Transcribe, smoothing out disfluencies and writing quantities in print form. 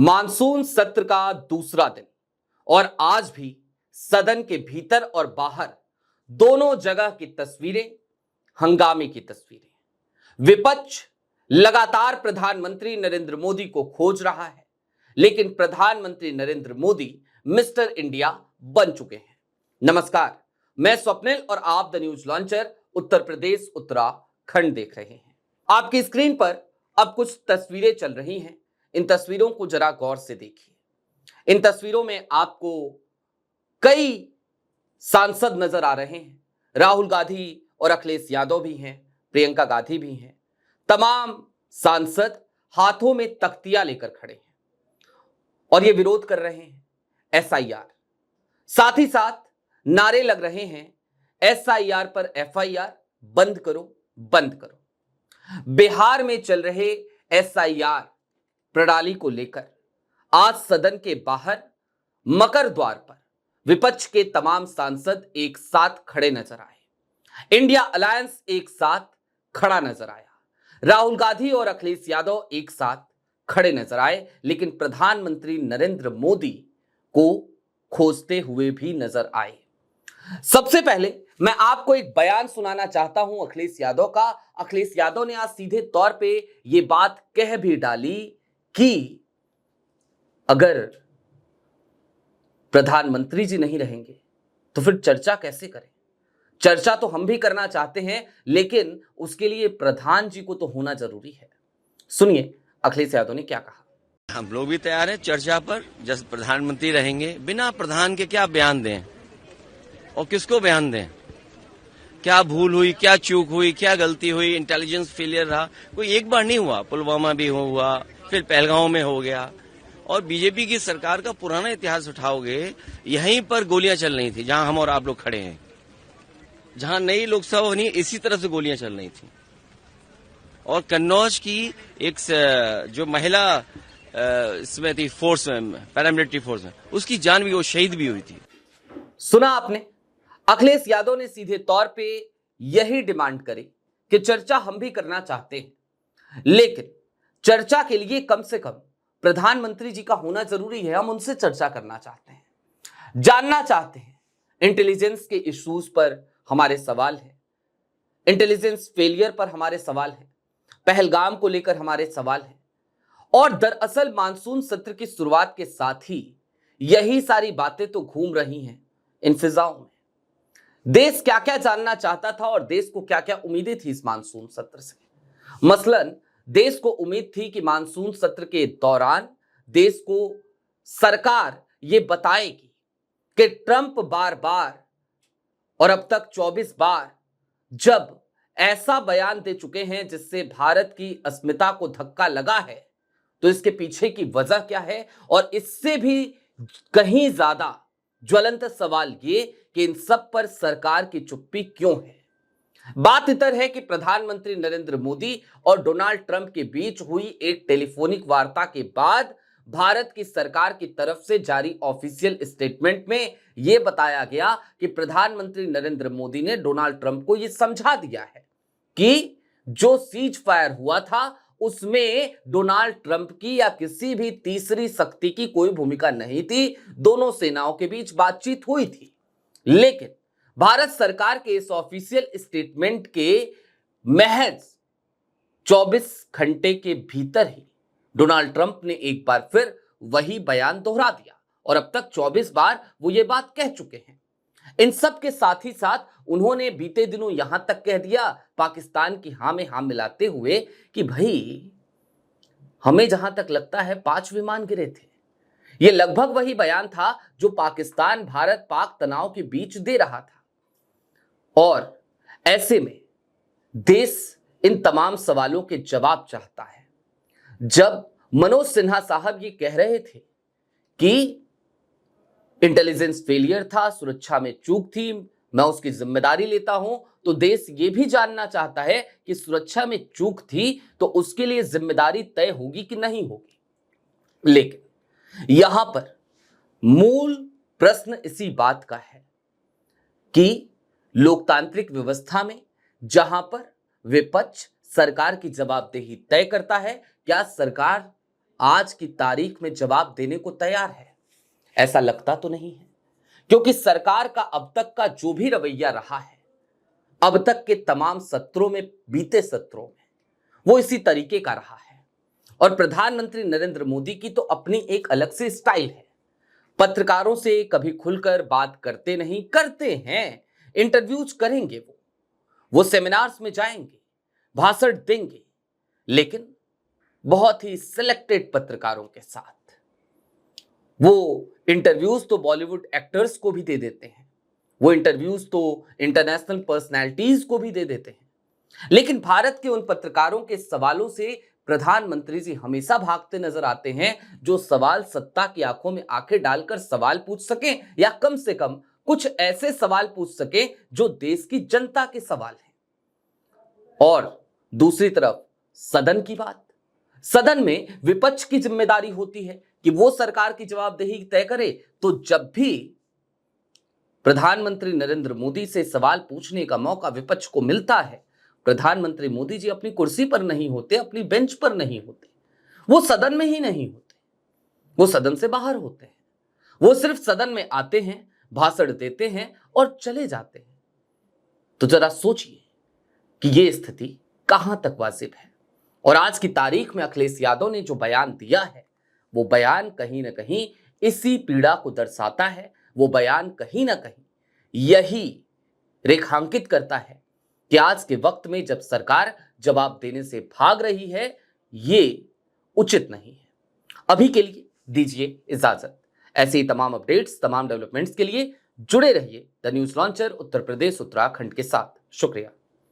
Monsoon सत्र का दूसरा दिन और आज भी सदन के भीतर और बाहर दोनों जगह की तस्वीरें हंगामे की तस्वीरें। विपक्ष लगातार प्रधानमंत्री नरेंद्र मोदी को खोज रहा है, लेकिन प्रधानमंत्री नरेंद्र मोदी मिस्टर इंडिया बन चुके हैं। नमस्कार, मैं स्वप्निल और आप the news launcher Uttar Pradesh Uttarakhand देख रहे हैं। आपकी स्क्रीन पर अब कुछ तस्वीरें चल रही हैं। इन तस्वीरों को जरा गौर से देखिए। इन तस्वीरों में आपको कई सांसद नजर आ रहे हैं। राहुल गांधी और अखिलेश यादव भी हैं, प्रियंका गांधी भी हैं। तमाम सांसद हाथों में तख्तियां लेकर खड़े हैं और ये विरोध कर रहे हैं एसआईआर। साथ ही साथ नारे लग रहे हैं एसआईआर पर एफआईआर, बंद करो बंद करो। बिहार में चल रहे एसआईआर प्रणाली को लेकर आज सदन के बाहर मकर द्वार पर विपक्ष के तमाम सांसद एक साथ खड़े नजर आए। इंडिया अलायंस एक साथ खड़ा नजर आया। राहुल गांधी और अखिलेश यादव एक साथ खड़े नजर आए, लेकिन प्रधानमंत्री नरेंद्र मोदी को खोजते हुए भी नजर आए। सबसे पहले मैं आपको एक बयान सुनाना चाहता हूं अखिलेश यादव का। अखिलेश यादव ने आज सीधे तौर पे यह बात कह भी डाली कि अगर प्रधानमंत्री जी नहीं रहेंगे तो फिर चर्चा कैसे करें। चर्चा तो हम भी करना चाहते हैं, लेकिन उसके लिए प्रधान जी को तो होना जरूरी है। सुनिए अखिलेश यादव ने क्या कहा। हम लोग भी तैयार हैं चर्चा पर। जब प्रधानमंत्री रहेंगे, बिना प्रधान के क्या बयान दें और किसको बयान दें? क्या भूल हुई, क्या चूक हुई, क्या गलती हुई, इंटेलिजेंस फेलियर रहा? कोई एक बार नहीं हुआ, पुलवामा भी हुआ, फिर पहलगांव में हो गया। और बीजेपी की सरकार का पुराना इतिहास उठाओगे, यहीं पर गोलियां चल रही थी जहां हम और आप लोग खड़े हैं। जहां नई लोकसभा बनी, इसी तरह से गोलियां चल रही थी। और कन्नौज की एक जो महिला इसमें थी, फोर्स में, पैरामिलिट्री फोर्स में, उसकी जान भी, वो शहीद भी हुई थी। सुना आपने, अखिलेश यादव ने सीधे तौर पे यही डिमांड करी कि चर्चा हम भी करना चाहते हैं, लेकिन चर्चा के लिए कम से कम प्रधानमंत्री जी का होना जरूरी है। हम उनसे चर्चा करना चाहते हैं, जानना चाहते हैं। इंटेलिजेंस के इश्यूज पर हमारे सवाल है, इंटेलिजेंस फेलियर पर हमारे सवाल है, पहलगाम को लेकर हमारे सवाल है। और दरअसल मानसून सत्र की शुरुआत के साथ ही यही सारी बातें तो घूम रही हैं इन फिजाओं में। देश क्या क्या जानना चाहता था और देश को क्या क्या उम्मीदें थी इस मानसून सत्र से। मसलन देश को उम्मीद थी कि मानसून सत्र के दौरान देश को सरकार ये बताएगी कि ट्रंप बार बार और अब तक 24 बार जब ऐसा बयान दे चुके हैं जिससे भारत की अस्मिता को धक्का लगा है, तो इसके पीछे की वजह क्या है। और इससे भी कहीं ज्यादा ज्वलंत सवाल ये कि इन सब पर सरकार की चुप्पी क्यों है। बात इतर है कि प्रधानमंत्री नरेंद्र मोदी और डोनाल्ड ट्रंप के बीच हुई एक टेलीफोनिक वार्ता के बाद भारत की सरकार की तरफ से जारी ऑफिशियल स्टेटमेंट में यह बताया गया कि प्रधानमंत्री नरेंद्र मोदी ने डोनाल्ड ट्रंप को यह समझा दिया है कि जो सीज फायर हुआ था उसमें डोनाल्ड ट्रंप की या किसी भी तीसरी शक्ति की कोई भूमिका नहीं थी। दोनों सेनाओं के बीच बातचीत हुई थी, लेकिन भारत सरकार के इस ऑफिशियल स्टेटमेंट के महज 24 घंटे के भीतर ही डोनाल्ड ट्रंप ने एक बार फिर वही बयान दोहरा दिया और अब तक 24 बार वो ये बात कह चुके हैं। इन सब के साथ ही साथ उन्होंने बीते दिनों यहां तक कह दिया, पाकिस्तान की हां में हां मिलाते हुए, कि भाई हमें जहां तक लगता है 5 विमान गिरे थे। यह लगभग वही बयान था जो पाकिस्तान भारत पाक तनाव के बीच दे रहा था। और ऐसे में देश इन तमाम सवालों के जवाब चाहता है। जब मनोज सिन्हा साहब ये कह रहे थे कि इंटेलिजेंस फेलियर था, सुरक्षा में चूक थी, मैं उसकी जिम्मेदारी लेता हूं, तो देश ये भी जानना चाहता है कि सुरक्षा में चूक थी तो उसके लिए जिम्मेदारी तय होगी कि नहीं होगी। लेकिन यहां पर मूल प्रश्न इसी बात का है कि लोकतांत्रिक व्यवस्था में जहां पर विपक्ष सरकार की जवाबदेही तय करता है, क्या सरकार आज की तारीख में जवाब देने को तैयार है? ऐसा लगता तो नहीं है, क्योंकि सरकार का अब तक का जो भी रवैया रहा है, अब तक के तमाम सत्रों में, बीते सत्रों में, वो इसी तरीके का रहा है। और प्रधानमंत्री नरेंद्र मोदी की तो अपनी एक अलग सी स्टाइल है। पत्रकारों से कभी खुलकर बात करते नहीं, करते हैं, इंटरव्यूज करेंगे, वो सेमिनार्स में जाएंगे, भाषण देंगे, लेकिन बहुत ही सिलेक्टेड पत्रकारों के साथ। वो इंटरव्यूज तो बॉलीवुड एक्टर्स को भी दे देते हैं, वो इंटरव्यूज तो इंटरनेशनल पर्सनैलिटीज को भी दे देते हैं, लेकिन भारत के उन पत्रकारों के सवालों से प्रधानमंत्री जी हमेशा भागते नजर आते हैं, जो सवाल सत्ता की आंखों में आंखें डालकर सवाल पूछ सके, या कम से कम कुछ ऐसे सवाल पूछ सके जो देश की जनता के सवाल हैं। और दूसरी तरफ सदन की बात, सदन में विपक्ष की जिम्मेदारी होती है कि वो सरकार की जवाबदेही तय करे। तो जब भी प्रधानमंत्री नरेंद्र मोदी से सवाल पूछने का मौका विपक्ष को मिलता है, प्रधानमंत्री मोदी जी अपनी कुर्सी पर नहीं होते, अपनी बेंच पर नहीं होते, वो सदन में ही नहीं होते, वो सदन से बाहर होते हैं। वो सिर्फ सदन में आते हैं, भाषण देते हैं और चले जाते हैं। तो जरा सोचिए कि ये स्थिति कहां तक वाजिब है। और आज की तारीख में अखिलेश यादव ने जो बयान दिया है, वो बयान कहीं ना कहीं इसी पीड़ा को दर्शाता है। वो बयान कहीं ना कहीं यही रेखांकित करता है कि आज के वक्त में जब सरकार जवाब देने से भाग रही है, ये उचित नहीं है। अभी के लिए दीजिए इजाजत। ऐसे ही तमाम अपडेट्स, तमाम डेवलपमेंट्स के लिए जुड़े रहिए the news launcher Uttar Pradesh Uttarakhand के साथ। शुक्रिया।